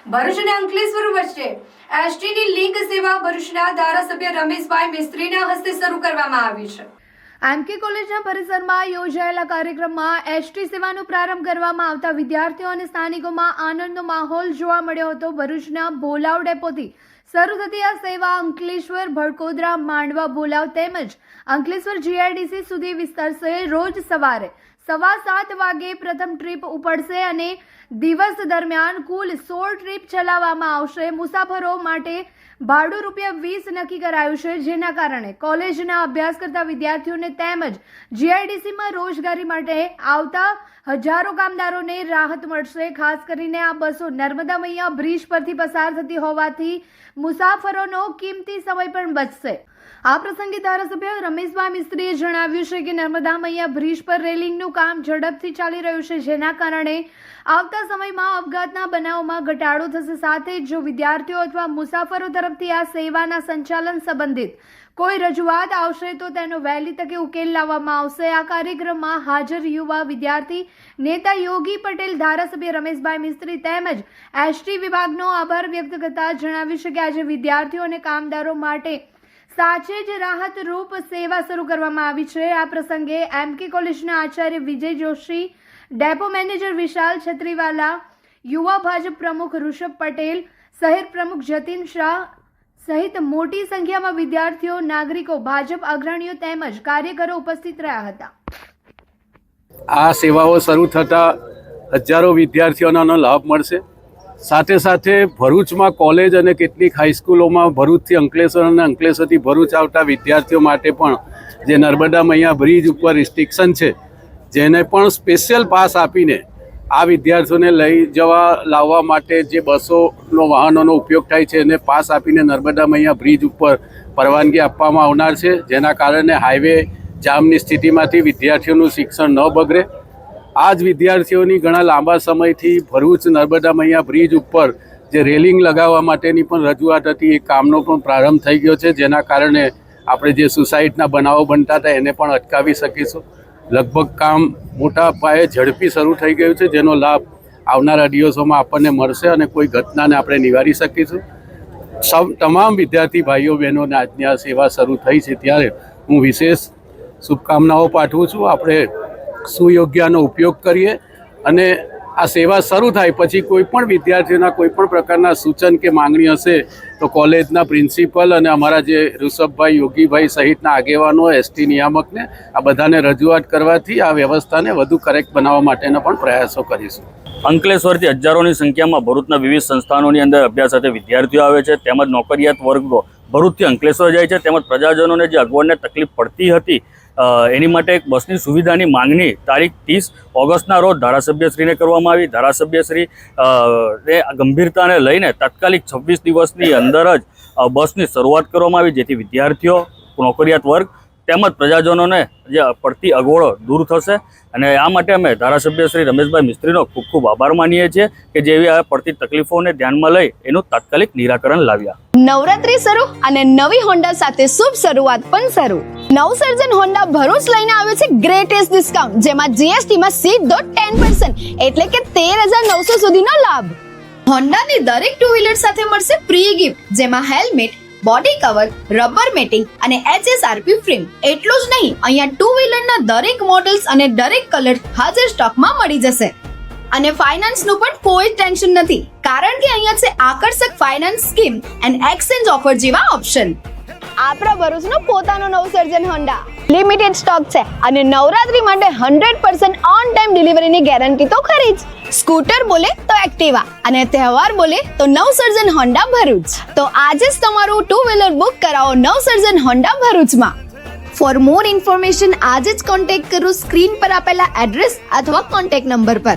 ભરૂચ અને અંકલેશ્વર વચ્ચે એસટીની લિંક સેવા ભરૂચના ધારાસભ્ય રમેશભાઈ મિસ્ત્રીના હસ્તે શરૂ કરવામાં આવી છે। એમકે કોલેજના પરિસરમાં યોજાયેલા કાર્યક્રમમાં એસટી સેવાનો પ્રારંભ કરવામાં આવતા વિદ્યાર્થીઓ અને સ્થાનિકોમાં આનંદનો માહોલ જોવા મળ્યો હતો। ભરૂચના બોલાવ ડેપોથી શરૂ થતી આ સેવા અંકલેશ્વર, ભડકોદરા, માંડવા, બોલાવ તેમજ અંકલેશ્વર જીઆઈડીસી સુધી વિસ્તરશે। રોજ સવારે 7:15 વાગે પ્રથમ ટ્રીપ ઉપડશે અને દિવસ દરમિયાન કુલ 16 ટ્રીપ ચલાવવામાં આવશે। મુસાફરો માટે ભાડું ₹20 નક્કી કરાયું છે, જેના કારણે કોલેજના અભ્યાસ કરતા વિદ્યાર્થીઓને તેમજ જીઆઈડીસીમાં રોજગારી માટે આવતા હજારો કામદારોને રાહત મળશે। ખાસ કરીને આ બસો નર્મદા મૈયા બ્રિજ પરથી પસાર થતી હોવાથી મુસાફરોનો કિંમતી સમય પણ બચશે। આ પ્રસંગે ધારાસભ્ય રમેશભાઈ મિસ્ત્રીએ જણાવ્યું છે કે નર્મદા મૈયા બ્રિજ પર રેલિંગનું કામ ઝડપથી ચાલી રહ્યું છે, જેના કારણે આવતા સમયમાં અપઘાતના બનાવોમાં ઘટાડો થશે। સાથે જો વિદ્યાર્થીઓ અથવા મુસાફરો તરફથી આ સેવાના સંચાલન સંબંધિત કોઈ રજૂઆત આવશે તો તેનો વહેલી તકે ઉકેલ લાવવામાં આવશે। આ કાર્યક્રમમાં હાજર યુવા વિદ્યાર્થી નેતા યોગી પટેલ, ધારાસભ્ય રમેશભાઈ મિસ્ત્રી તેમજ એસટી વિભાગનો આભાર વ્યક્ત કરતા જણાવ્યું છે કે આજે વિદ્યાર્થીઓ અને કામદારો માટે સાચે જ રાહતરૂપ સેવા શરૂ કરવામાં આવી છે। આ પ્રસંગે એમકે કોલેજના આચાર્ય વિજય જોશી, ડેપો મેનેજર વિશાલ છત્રીવાલા, યુવા ભાજપ પ્રમુખ ઋષભ પટેલ, શહેર પ્રમુખ જતીન શાહ સહિત મોટી સંખ્યામાં વિદ્યાર્થીઓ, નાગરિકો, ભાજપ અગ્રણીઓ તેમજ કાર્યકરો ઉપસ્થિત રહ્યા હતા। આ સેવાઓ શરૂ થતાં હજારો વિદ્યાર્થીઓનો લાભ મળશે। સાથે સાથે ભરૂચમાં કોલેજ અને કેટલીક હાઈસ્કૂલોમાં ભરૂચથી અંકલેશ્વર અને અંકલેશ્વરથી ભરૂચ આવતા વિદ્યાર્થીઓ માટે પણ જે નર્મદા મૈયા બ્રિજ ઉપર રિસ્ટ્રિક્શન છે, જેને પણ સ્પેશિયલ પાસ આપીને આ વિદ્યાર્થીઓને લઈ જવા લાવવા માટે જે બસોનો વાહનોનો ઉપયોગ થાય છે એને પાસ આપીને નર્મદા મૈયા બ્રિજ ઉપર પરવાનગી આપવામાં આવનાર છે, જેના કારણે હાઈવે જામની સ્થિતિમાંથી વિદ્યાર્થીઓનું શિક્ષણ ન બગડે। આ જ વિદ્યાર્થીઓની ઘણા લાંબા સમયથી ભરૂચ નર્મદા મૈયા બ્રિજ ઉપર જે રેલિંગ લગાવવા માટેની પણ રજૂઆત હતી, એ કામનો પણ પ્રારંભ થઈ ગયો છે, જેના કારણે આપણે જે સુસાઇડના બનાવો બનતા હતા એને પણ અટકાવી શકીશું। લગભગ કામ મોટા પાયે ઝડપી શરૂ થઈ ગયું છે, જેનો લાભ આવનારા દિવસોમાં આપણને મળશે અને કોઈ ઘટનાને આપણે નિવારી શકીશું। તમામ વિદ્યાર્થી ભાઈઓ બહેનોને આજની આ સેવા શરૂ થઈ છે ત્યારે હું વિશેષ શુભકામનાઓ પાઠવું છું। આપણે સુયોગ્યનો ઉપયોગ કરીએ અને આ સેવા શરૂ થાય પછી કોઈ પણ વિદ્યાર્થીઓના કોઈ પણ પ્રકારના સૂચન કે માંગણી હશે તો કોલેજના પ્રિન્સિપલ અને અમારા જે ઋષભભાઈ, યોગીભાઈ સહિતના આગેવાનો, એસટી નિયામકને આ બધાને રજૂઆત કરવાથી આ વ્યવસ્થાને વધુ કરેક્ટ બનાવવા માટેના પણ પ્રયાસો કરીશું। અંકલેશ્વરથી હજારોની સંખ્યામાં ભરૂચના વિવિધ સંસ્થાનોની અંદર અભ્યાસ સાથે વિદ્યાર્થીઓ આવે છે, તેમજ નોકરિયાત વર્ગો ભરૂચથી અંકલેશ્વર જાય છે, તેમજ પ્રજાજનોને જે અગવડને તકલીફ પડતી હતી એની માટે એક બસની સુવિધાની માંગણી તારીખ 30 ઓગસ્ટના રોજ ધારાસભ્યશ્રીને કરવામાં આવી। ધારાસભ્યશ્રી એ ગંભીરતાને લઈને તાત્કાલિક 26 દિવસની અંદર જ બસની શરૂઆત કરવામાં આવી, જેથી વિદ્યાર્થીઓ, નોકરિયાત વર્ગ તેમજ પ્રજાજનોને જે પડતી અગવડો દૂર થશે। અને આ માટે અમે ધારાસભ્ય શ્રી રમેશભાઈ મિસ્ત્રીનો ખૂબ ખૂબ આભાર માનીએ છીએ કે જેવી આ પડતી તકલીફોને ધ્યાનમાં લઈ એનું તાત્કાલિક નિરાકરણ લાવ્યા। નવરાત્રી શરૂ અને નવી હોન્ડા સાથે શુભ શરૂઆત પણ શરૂ। નવસર્જન હોન્ડા ભરૂચ લઈને આવ્યો છે ગ્રેટેસ્ટ ડિસ્કાઉન્ટ, જેમાં જીએસટી માં સીધો 10% એટલે કે 13,900 સુધીનો લાભ। હોન્ડાની દરેક ટુ વ્હીલર સાથે મળશે પ્રી ગિફ્ટ, જેમાં helmet, body cover, rubber matting અને HSRP ફ્રેમ। એટલું જ નહીં, અહીંયા ટુ વ્હીલરના દરેક મોડલ્સ અને દરેક કલર હાજર સ્ટોકમાં મળી જશે। અને ફાઇનાન્સનું પણ કોઈ ટેન્શન નથી, કારણ કે અહીંયા છે આકર્ષક finance scheme and exchange offer જેવા ઓપ્શન। આપણા ભરૂચનું પોતાનું નવસર્જન હોન્ડા લિમિટેડ સ્ટોક છે અને નવરાત્રી માટે 100% ઓન ટાઈમ ડિલિવરીની ગેરંટી તો ખરી જ। સ્કૂટર બોલે તો એક્ટિવા અને તહેવાર બોલે તો નવસર્જન હોન્ડા ભરૂચ। તો આજે જ તમારું ટુ વ્હીલર બુક કરાવો નવસર્જન હોન્ડા ભરૂચમાં। ફોર મોર ઇન્ફોર્મેશન આજે જ કોન્ટેક્ટ કરો સ્ક્રીન પર આપેલા એડ્રેસ અથવા કોન્ટેક્ટ નંબર પર।